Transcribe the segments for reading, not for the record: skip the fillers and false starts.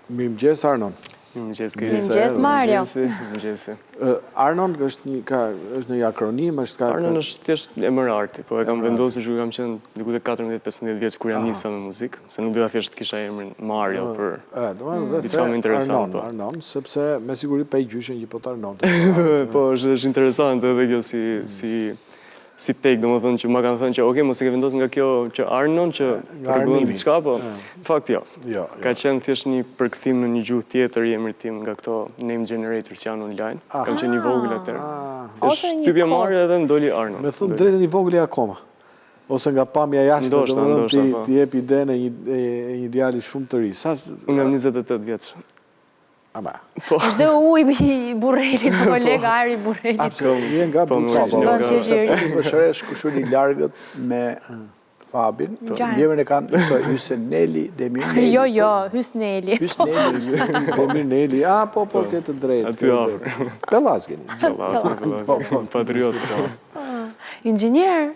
Mirëmëngjes Arnon. Mirëmëngjes Mario. Arnon është një akronim, Arnon është thjesht emër arti, po e kam vendosur që kam qenë diku te 14-15 vjeç kur jam nisa me muzikë, se nuk doja thjesht kisha emrin Mario për diçka më interesante. Arnon, sepse me siguri pa i gjyshin që po të Arnon. Po, është interesante edhe kjo si take, domethënë që ma kanë thënë që okay, mos e ke vendosur nga kjo që Arnon që rregullon diçka, po në fakt jo. Ka qenë thjesht një përkthim në një gjuhë tjetër i emrit tim nga këto name generators që janë online. Kam qenë një vogël atëherë. Është typja Mario edhe ndoli Arnon. Me thënë drejtën i vogël akoma. Ose nga pamja jashtë, domethënë ti jep idenë e një djali shumë të ri. Unë jam 28 vjeç. Është dhe uj i Burrelit, kolega Ari Burrelit. Absolut, je nga Shëresh kushur i largët me Fabin. Njëmën e kanë Hyseneli, Demir Neli. Jo, Hysneli. Demir Neli, po, këtë drejtë. Aty afër. Pellasgeni. Patriot. Inxhinier?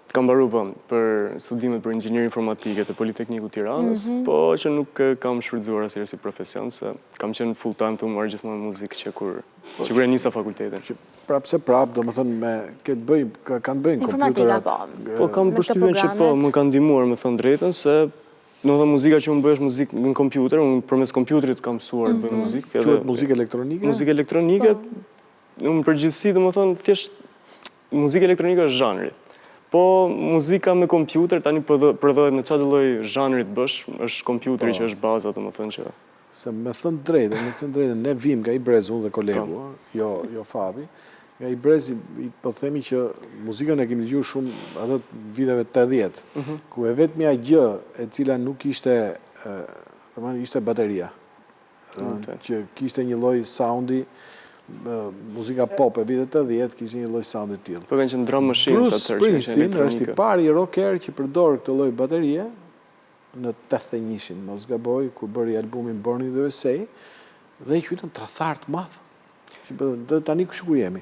Kam mbaruar për studimet për inxhinier informatike të Politeknikut Tiranës, po që nuk kam shfrytzuar asnjëherë si profesion, se kam qenë full time të marr gjithmonë muzikë që kur e nisa fakultetin. Prapë, domethënë kanë bëjnë informatika po kam përshtypjen që po më kanë ndihmuar, me thënë drejtën, se domethënë muzika që unë bëj është muzikë në kompjuter, unë përmes kompjuterit kam mësuar të bëj muzikë. Quhet muzikë elektronike? Muzikë elektronike, unë përgjithësi domethënë thjesht muzikë elektronike është zhanri. Po muzika me kompjuter tani prodhohet në çdo lloj zhanri të bësh, është kompjuteri që është baza, domethënë që se me thënë drejtën, ne vim nga Ibrez, unë dhe kolegu, jo Fabi, nga Ibrez po themi që muzikën e kemi dëgjuar shumë ato viteve 80, ku e vetmja gjë e cila nuk ishte, domethënë ishte bateria, që kishte një lloj soundi. Muzika pop e vitet 80 kishte një lloj soundi të tillë. Po kanë qenë drum machines atëherë. Bruce Springsteen është i pari rocker që përdor këtë lloj baterie në 81-shin, mos gaboj, kur bëri albumin Born in the USA, dhe i quajtën tradhtar të madh. Tani ku jemi?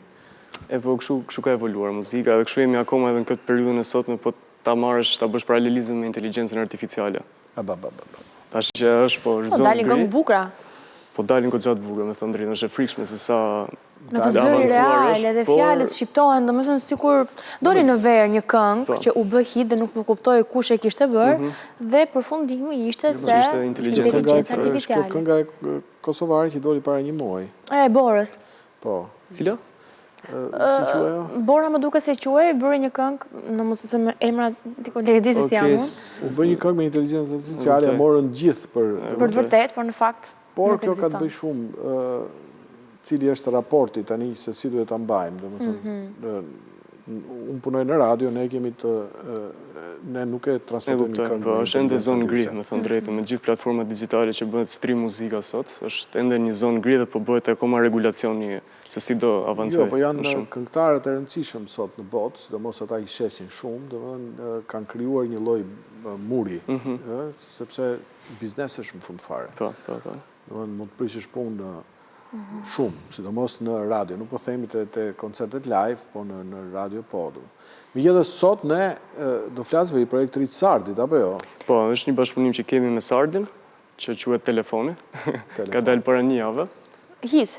Po kështu ka evoluar muzika, dhe kështu jemi akoma edhe në këtë periudhën e sotme, po ta bësh paralelizëm me inteligjencën artificiale. Tash që është po zonë. Dalin këngë bukura. Po dalin këtë gjatë bukura, me thënë drejtën, është e frikshme se sa në të zëri reale dhe fjalët shqiptohen, domethënë sikur doli në verë një këngë që u bë hit dhe nuk kuptoi kush e kishte bërë, dhe përfundimi ishte se inteligjenca artificiale. Kënga e kosovare që doli para një muaji. Borës. Po. Cila? Si quajo? Bora më duket se quhej, bëri një këngë, në mos të them emrat të kolegës si jam unë. U bë një këngë me inteligjencë artificiale, e morën gjithë për të vërtetë, por në fakt por kjo ka të bëjë shumë cili është raporti tani se si duhet ta mbajmë, domethënë unë punoj në radio, ne nuk e transmetojmë një këngë. Po, është ende zonë gri, me thënë drejtën, me gjithë platformat digjitale që bëhet stream muzika sot, është ende një zonë gri dhe po bëhet akoma regulacioni se si do avancoj. Jo, po janë këngëtarët e rëndësishëm sot në botë, sidomos ata i shesin shumë, domethënë kanë krijuar një lloj muri, sepse biznesi është në fund fare. Po. Mund të prishësh punë shumë, sidomos në radio. Nuk po themi të koncertet live, po në radio po. Megjithatë sot ne do flasim për një projekt të ri të Sardit, apo jo? Po, është një bashkëpunim që kemi me Sardin, që quhet Telefoni. Ka dalë para një javë. Hit.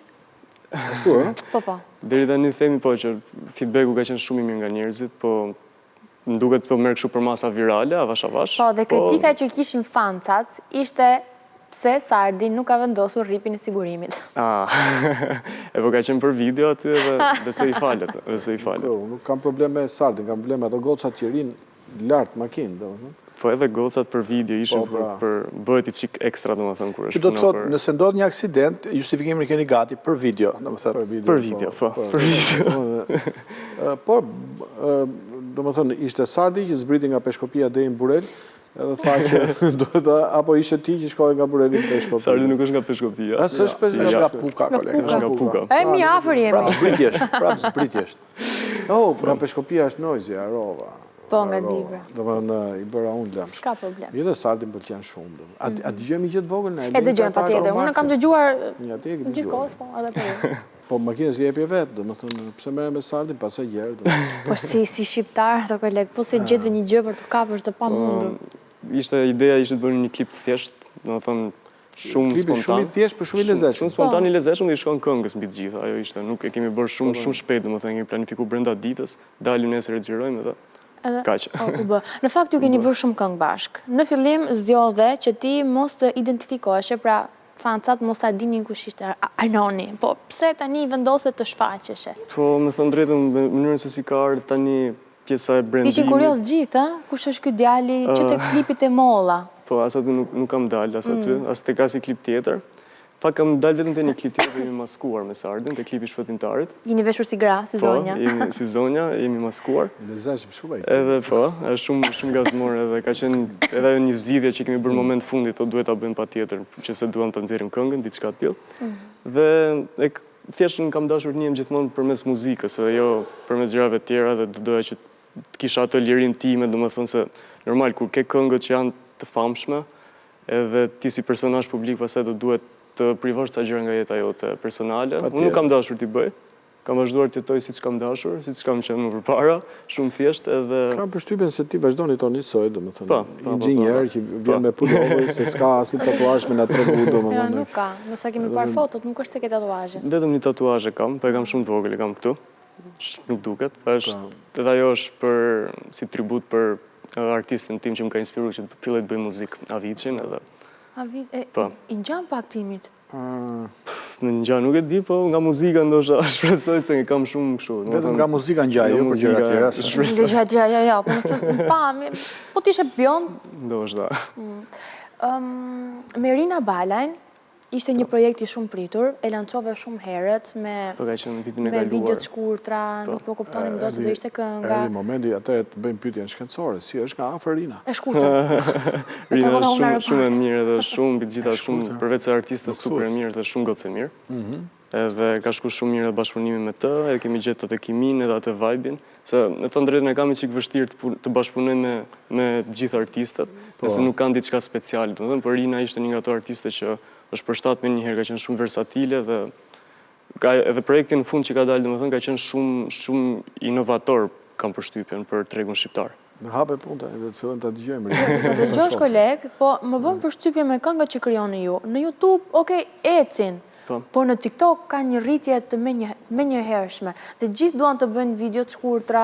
Ashtu, Po. Deri tani themi po që feedbacku ka qenë shumë i mirë nga njerëzit, po më duket po merr kështu për masa virale, avash. Po, dhe kritika që kishin fancat ishte pse Sardi nuk ka vendosur rripin e sigurimit. Po ka qenë për video aty dhe besoj i falet. Nuk kam problem me Sardin, kam problem me ato gocat që rinë lartë makinë, domethënë. Po edhe gocat për video ishin për bëhet i çik ekstra, domethënë kur është. Që do të thotë, nëse ndodh një aksident, justifikimin e keni gati për video, domethënë. Për video, po. Po, domethënë ishte Sardi që zbriti nga Peshkopia deri në Burel, edhe tha që duhet apo ishte ti që shkoi nga Bureli në Peshkopia. Sardi nuk është nga Peshkopia. Është nga Puka, kolega. Nga Puka. Mi afër jemi. Prapë zbritje është. Nga Peshkopia është Nojzi, Arova. Po, nga Dibra. Domethënë i bëra unë lëmsh. S'ka problem. Mirë, Sardin pëlqen shumë. A dëgjojmë gjë të vogël në? E dëgjojmë patjetër. Unë kam dëgjuar gjithkohës, po, edhe po. Po makinës jepje vetë, domethënë pse merrem me Sardin pastaj gjerë. Po si shqiptar ato koleg, po se gjetë një gjë për të kapur të pamundur. Ideja ishte të bëni një klip të thjesht, domethënë shumë spontan. Shumë i thjesht, për shumë i lezetshëm. Shumë spontan i lezetshëm dhe i shkon këngës mbi të gjitha. Ajo ishte, nuk e kemi bërë shumë shpejt, domethënë kemi planifikuar brenda ditës, dalim nesër e xhirojmë dhe kaq. Në fakt ju keni bërë shumë këngë bashk. Në fillim zgjodhe që ti mos të identifikoheshe, pra fancat mos ta dinin kush ishte Arnoni, po pse tani vendoset të shfaqeshe? Po, me thënë drejtën, në mënyrën se si ka ardhur tani pjesa e brandimit. Ishin kurioz gjithë, kush është ky djali që tek klipit e molla? Po, as aty nuk kam dalë, as aty, as tek asnjë klip tjetër. Fakt kam dalë vetëm te një klip tjetër, jemi maskuar me Sardin, te klipi Shpëtimtarit. Jeni veshur si gra, si zonja. Po, jemi si zonja, jemi maskuar. Lezetshëm shumë ai. Edhe po, është shumë gazmore edhe ka qenë edhe ajo një zgjidhje që kemi bërë moment fundit, o duhet ta bëjmë patjetër, nëse duam ta nxjerrim këngën, diçka të tillë. Dhe thjesht kam dashur të njihem gjithmonë përmes muzikës, edhe jo përmes gjërave të tjera, dhe doja që të kisha atë lirinë time, domethënë se normal kur ke këngët që janë të famshme, edhe ti si personazh publik pastaj do duhet të privosh ca gjëra nga jeta jote personale. Unë nuk kam dashur t'i bëj. Kam vazhduar të jetoj siç kam dashur, siç kam qenë më përpara, shumë thjesht edhe kam përshtypjen se ti vazhdoni to njësoj, domethënë. Inxhinier që vjen me pulovë, se s'ka asnjë tatuazh me na tregu domethënë. Ja, nuk ka. Nëse kemi parë fotot, nuk është se ke tatuazhe. Vetëm një tatuazh kam, po e kam shumë të vogël, e kam këtu. Nuk duket, edhe ajo është për si tribut për artistin tim që më ka inspiruar që të filloj të bëj muzikë, Avicin edhe. I ngjan pak timit. Në ngjan nuk e di, po nga muzika ndoshta shpresoj se kam shumë kështu. Vetëm nga muzika ngjaj, jo për gjëra të tjera. Jo, po më thënë, po t'ishe bion. Ndoshta. Merina Balajn ishte një projekti shumë pritur, e lançove shumë herët me video të shkurtra, nuk po kuptonim dot se do ishte kënga. Në momenti atëherë të bëjmë pyetjen shkencore, si është nga afër Rina? E shkurtër. Rina është shumë e mirë dhe shumë mbi të gjitha shumë përveç se artiste super e mirë dhe shumë gocë e mirë. Edhe ka shkuar shumë mirë bashkëpunimi me të, edhe kemi gjetur atë kimin edhe atë vibe-in, se me thënë drejtën e kam çik vështirë të bashkëpunoj me të gjithë artistët, nëse nuk kanë diçka speciale, domethënë, por Rina ishte një nga ato artiste që është përshtat me njëherë, ka qenë shumë versatile dhe edhe projekti në fund që ka dalë, domethënë, ka qenë shumë inovator, kam përshtypjen për tregun shqiptar. Në hape punta, edhe të fillojmë ta dëgjojmë. Të dëgjosh koleg, po më bën përshtypje me këngët që krijoni ju. Në YouTube, okay, ecin. Por në TikTok ka një rritje të menjëhershme. Dhe gjithë duan të bëjnë video të shkurtra,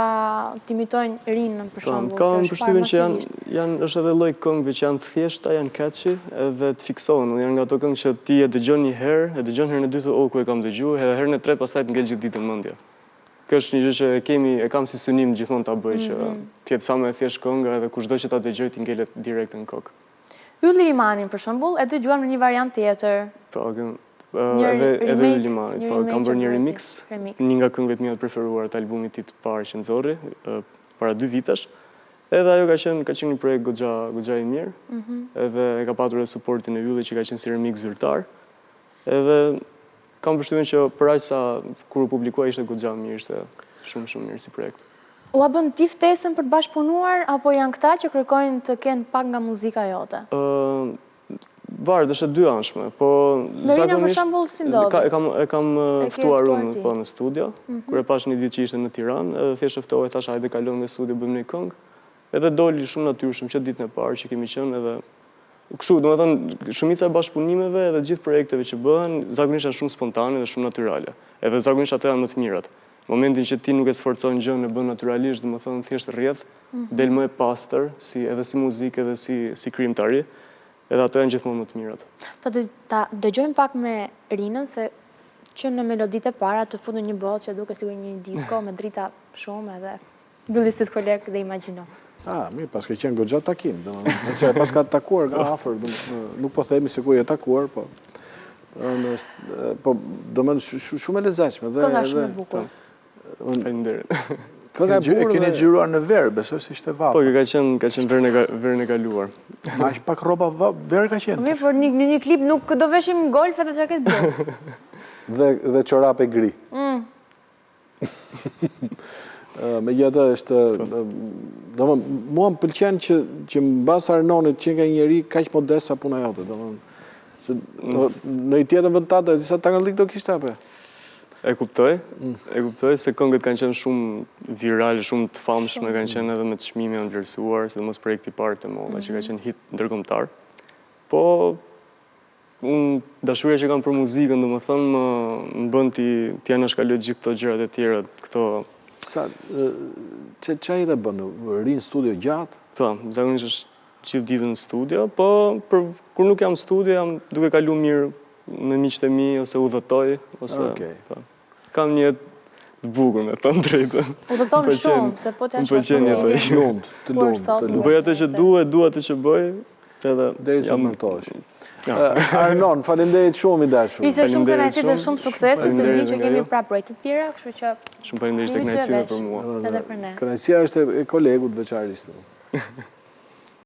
të imitojnë Rinën për shembull. Kam përshtypjen që është edhe lloj këngëve që janë të thjeshta, janë catchy edhe të fiksohen. Janë nga ato këngë që ti e dëgjon një herë, e dëgjon herën e dytë, ku e kam dëgjuar, edhe herën e tretë pastaj të ngel gjithë ditën mendje. Kjo është një gjë që e kam si synim gjithmonë ta bëj, që të jetë sa më e thjeshtë kënga edhe kushdo që ta dëgjoj ti ngelet direkt në kokë. Ylli Imanin për shembull, e dëgjuam në një variant tjetër. Po, edhe Ylli Imanit, po kam bërë një remix, një nga këngëve të mia të preferuara të albumit të parë që nxorri para 2 vitesh. Edhe ajo ka qenë një projekt goxha i mirë, edhe e ka patur edhe suportin e Yllit që ka qenë si remix zyrtar. Edhe kam përshtypjen që për aq sa kur u publikua ishte goxha mirë, ishte shumë mirë si projekt. Ua bën ti ftesën për të bashkëpunuar apo janë këta që kërkojnë të kenë pak nga muzika jote? Varet, është e dy anshme, po Merina për shembull si ndodhi? E kam ftuar unë në studio, kur e pash një ditë që ishte në Tiranë, edhe thjesht e ftova, thash hajde kalojmë në studio bëjmë një këngë. Edhe doli shumë natyrshëm që ditën e parë që kemi qenë edhe kështu, domethënë shumica e bashkëpunimeve edhe gjithë projekteve që bëhen zakonisht janë shumë spontane dhe shumë natyrale. Edhe zakonisht ato janë më të mirat. Momentin që ti nuk e sforcon gjën e bën natyralisht, domethënë thjesht rrjedh, del më e pastër, edhe si muzikë edhe si krijimtari. Edhe ato janë gjithmonë më të mirat. Ta dëgjojmë pak me Rinën, se që në meloditë e para të fundë një botë që duke sigur një disko me drita shumë edhe mbylli syt koleg dhe imagjino. Mirë, pas ka qenë goxha takim, nëse pas ka takuar nga afër, nuk po themi se ku e takuar, po domethënë shumë e lezetshme dhe kënga shumë e bukur. Faleminderit. Kënga e bukur. Keni xhiruar në verë, besoj se ishte vapa. Po, ka qenë verën e kaluar. Ma është pak roba verë ka qenë. Mirë, por në një klip nuk do veshim golf edhe xhaket blu. Dhe çorape gri. Megjithatë është domethënë mua më pëlqen që mbas Arnonit që nga njëri kaq modest sa puna jote, domethënë në një tjetër vend tatë disa tangallik do kishte apo? E kuptoj se këngët kanë qenë shumë virale, shumë të famshme, kanë qenë edhe me të çmime janë vlerësuar, sidomos projekti i parë të Molla që ka qenë hit ndërkombëtar. Po unë dashuria që kam për muzikën, dhe më thënë, më bën t'ja nashkalloj gjithë këto gjërat e tjera, këto... Qa i dhe bënë? Rinë studio gjatë? Po, zakonisht është gjithë ditën në studio, po kur nuk jam në studio, jam duke kalu mirë me miqtë e mi, ose udhëtoj, ose... Kam një të bukur, me thënë drejtë. Udhëton shumë, se po t'ja shpërë të lumë. Bëj atë që dua atë që bëj, edhe... Deri sa mërtosh. Arnon, falenderit shumë i dashur. Ishte shumë kënaqësi dhe shumë suksese, se di që kemi prapë projekte të tjera, kështu që... Shumë falenderit të kënaqësi dhe për mua. Edhe për ne. Kënaqësia është e kolegut veçarisht.